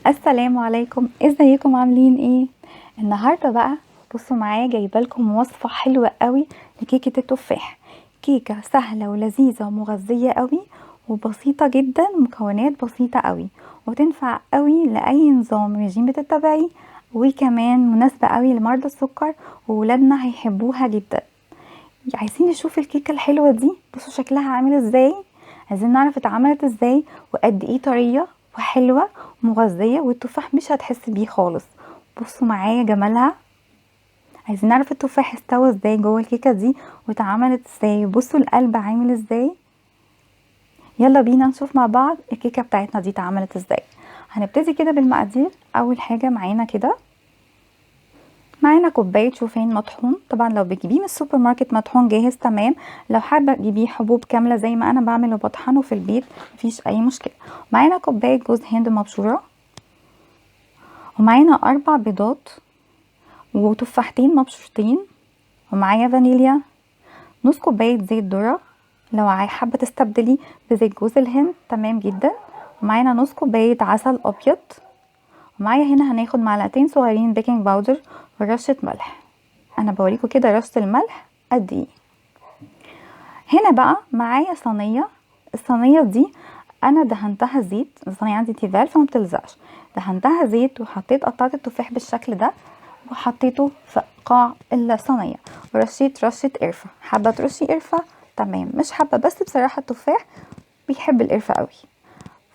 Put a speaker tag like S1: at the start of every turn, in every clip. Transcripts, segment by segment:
S1: السلام عليكم، ازيكم عاملين ايه؟ النهارده بقى بصوا معايا جايبه لكم وصفه حلوه قوي لكيكه التفاح. كيكه سهله ولذيذه ومغذيه قوي وبسيطه جدا، مكونات بسيطه قوي وتنفع قوي لاي نظام ريجيم بتتبعيه، وكمان مناسبه قوي لمرضى السكر وولادنا هيحبوها جدا. عايزين نشوف الكيكه الحلوه دي، بصوا شكلها عامل ازاي. عايزين نعرف اتعملت ازاي وقد ايه طريه وحلوه ومغذيه، والتفاح مش هتحس بيه خالص. بصوا معايا جمالها. عايزين نعرف التفاح استوى ازاي جوه الكيكه دي واتعملت ازاي. بصوا القلب عامل ازاي. يلا بينا نشوف مع بعض الكيكه بتاعتنا دي اتعملت ازاي. هنبتدي كده بالمقادير. اول حاجه معانا كده، معانا كوباية شوفان مطحون. طبعا لو بتجيبيه من السوبر ماركت مطحون جاهز تمام، لو حابة تجيبيه حبوب كاملة زي ما انا بعمل وبطحنه في البيت مفيش اي مشكلة. معانا كوباية جوز هند مبشورة، ومعانا 4 بيضات وتفاحتين مبشورتين، ومعايا فانيليا، نص كوباية زيت ذرة لو حابة تستبدلي بزيت جوز الهند تمام جدا، ومعانا نص كوباية عسل ابيض، ومعايا هنا هناخد معلقتين صغيرين بيكنج باودر ورشة ملح. انا بوريكم كده رشة الملح قد ايه. هنا بقى معايا صينية. الصينية دي انا دهنتها زيت، الصينية عندي تيفال فما بتلزقش. دهنتها زيت وحطيت قطعة التفاح بالشكل ده وحطيته في قاع الصينية، ورشيت رشة قرفة. حابة ترشي قرفة تمام، مش حابة بس بصراحة التفاح بيحب القرفة قوي.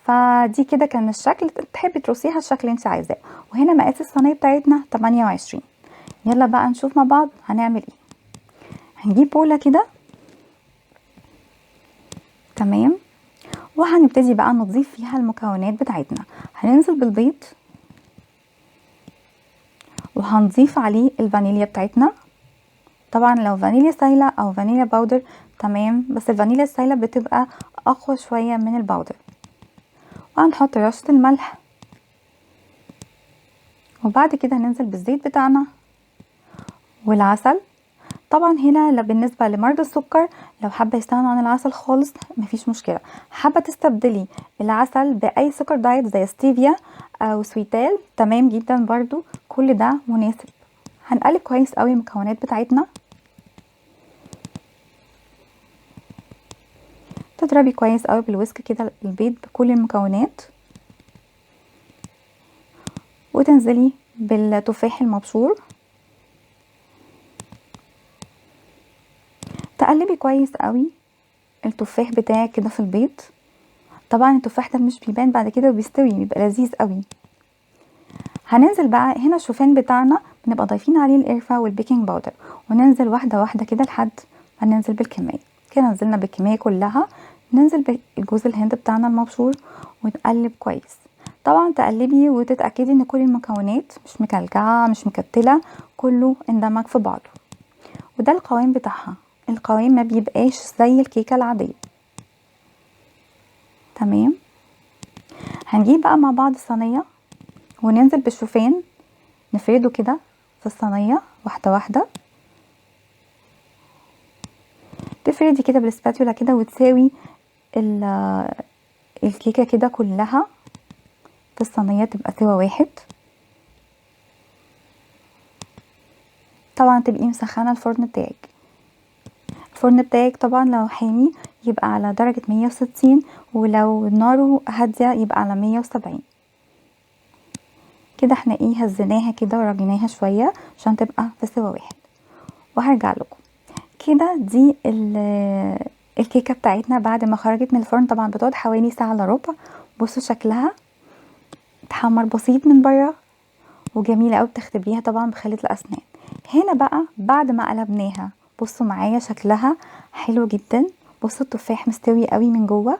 S1: فدي كده كان الشكل، تحبي ترصيها الشكل اللي انت عايزاه. وهنا مقاس الصينية بتاعتنا 28. يلا بقى نشوف مع بعض هنعمل ايه. هنجيب بولة كده تمام، وهنبتدي بقى نضيف فيها المكونات بتاعتنا. هننزل بالبيض، وهنضيف عليه الفانيليا بتاعتنا. طبعا لو فانيليا سايلة او فانيليا باودر تمام، بس الفانيليا السايلة بتبقى اقوى شوية من الباودر. وهنحط رشة الملح، وبعد كده هننزل بالزيت بتاعنا والعسل. طبعا هنا بالنسبة لمرضى السكر لو حابة يستغنوا عن العسل خالص مفيش مشكلة. حابة تستبدلي العسل بأي سكر دايت زي ستيفيا أو سويتال تمام جدا برضو، كل ده مناسب. هنقلب كويس قوي المكونات بتاعتنا. تضربي كويس قوي بالويسك كده البيض بكل المكونات، وتنزلي بالتفاح المبشور. تقلبي كويس قوي التفاح بتاعك كده في البيض. طبعا التفاح ده مش بيبان بعد كده وبيستوي، بيبقى لذيذ قوي. هننزل بقى هنا الشوفان بتاعنا بنبقى ضايفين عليه القرفة والبيكنج باودر، وننزل واحدة واحدة كده لحد ما ننزل بالكمية. كده نزلنا بالكمية كلها، ننزل بجوز الهند بتاعنا المبشور ونقلب كويس. طبعا تقلبي وتتأكدي ان كل المكونات مش مكلكعة مش مكتلة، كله اندمج في بعضه. وده القوام بتاعها، القوام ما بيبقاش زي الكيكة العادية تمام. هنجيب بقى مع بعض الصينية وننزل بالشوفان، نفرده كده في الصينية واحدة واحدة. تفردي كده بالسباتولا كده وتساوي الكيكة كده كلها في الصينية تبقى سوا واحد. طبعا تبقي مسخنة الفرن بتاعك. الفرن بتاعك طبعا لو حامي يبقى على درجة 160، ولو ناره هادية يبقى على 170. كده احنا ايه هزيناها كده ورجيناها شوية عشان تبقى في سوا واحد. وهرجع لكم كده. دي الكيكة بتاعتنا بعد ما خرجت من الفرن. طبعا بتقعد حوالي ساعة الا ربع. بصوا شكلها اتحمر بسيط من بره وجميلة قوي، بتختبريها طبعا بخليط الاسنان. هنا بقى بعد ما قلبناها بصوا معايا شكلها حلو جدا. بصوا التفاح مستوي قوي من جوه،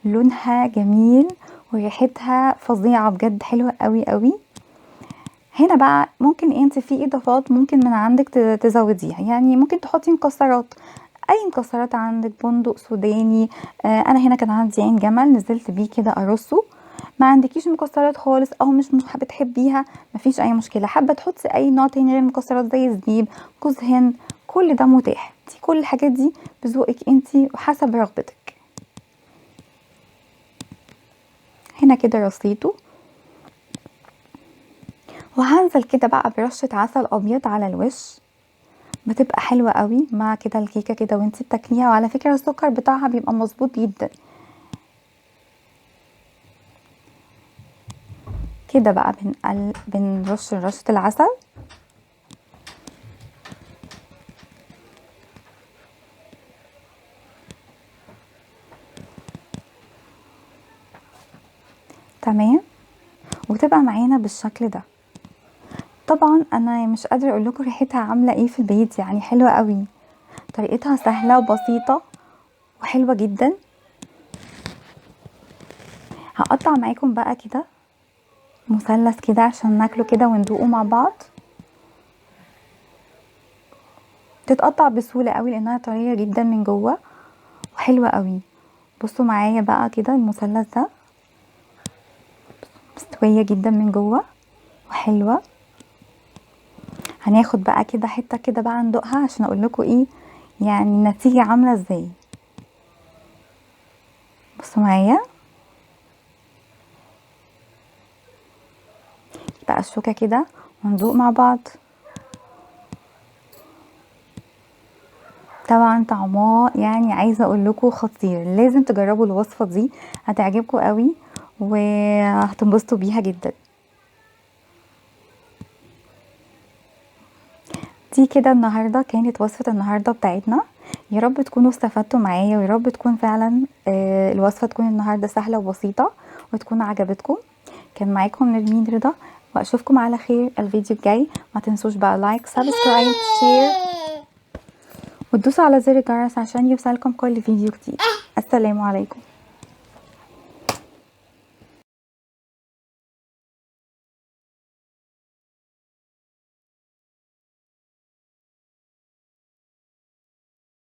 S1: لونها جميل وريحتها فظيعة بجد، حلوة قوي قوي. هنا بقى ممكن انت في اضافات ممكن من عندك تزوديها، يعني ممكن تحطي مكسرات، اي مكسرات عندك، بندق سوداني. انا هنا كان عندي عين جمل نزلت بيه كده ارصه. ما عندكيش مكسرات خالص او مش بتحبيها مفيش اي مشكله. حابه تحطي اي نوع تاني غير المكسرات زي زبيب، جوز هند، كل ده متاح. دي كل الحاجات دي بذوقك انتي وحسب رغبتك. هنا كده رصيته وهنزل كده بقى برشة عسل ابيض على الوش، بتبقى حلوة قوي مع كده الكيكة كده وانتي بتاكليها. وعلى فكرة السكر بتاعها بيبقى مظبوط جدا. كده بقى بنرش رشة العسل. تمام، وتبقى معانا بالشكل ده. طبعا انا مش قادره اقول لكم ريحتها عامله ايه في البيت، يعني حلوه قوي، طريقتها سهله وبسيطه وحلوه جدا. هقطع معاكم بقى كده مثلث كده عشان ناكله كده وندوقه مع بعض. تتقطع بسهوله قوي لانها طريه جدا من جوه وحلوه قوي. بصوا معايا بقى كده المثلث ده مستويه جدا من جوه وحلوه. هناخد بقى كده حته كده بقى ندوقها عشان اقول لكم ايه يعني النتيجه عامله ازاي. بصوا معايا بقى الشوكه كده وندوق مع بعض. طبعا طعماه يعني عايزه اقول لكم خطير، لازم تجربوا الوصفه دي، هتعجبكم قوي وهتنبسطوا بيها جدا. دي كده النهارده كانت وصفه النهارده بتاعتنا. يا رب تكونوا استفدتوا معايا، ويا رب تكون فعلا الوصفه تكون النهارده سهله وبسيطه وتكون عجبتكم. كان معاكم نرمين رضا، واشوفكم على خير الفيديو الجاي. ما تنسوش بقى لايك سبسكرايب شير وتدوسوا على زر الجرس عشان يوصلكم كل فيديو جديد. السلام عليكم.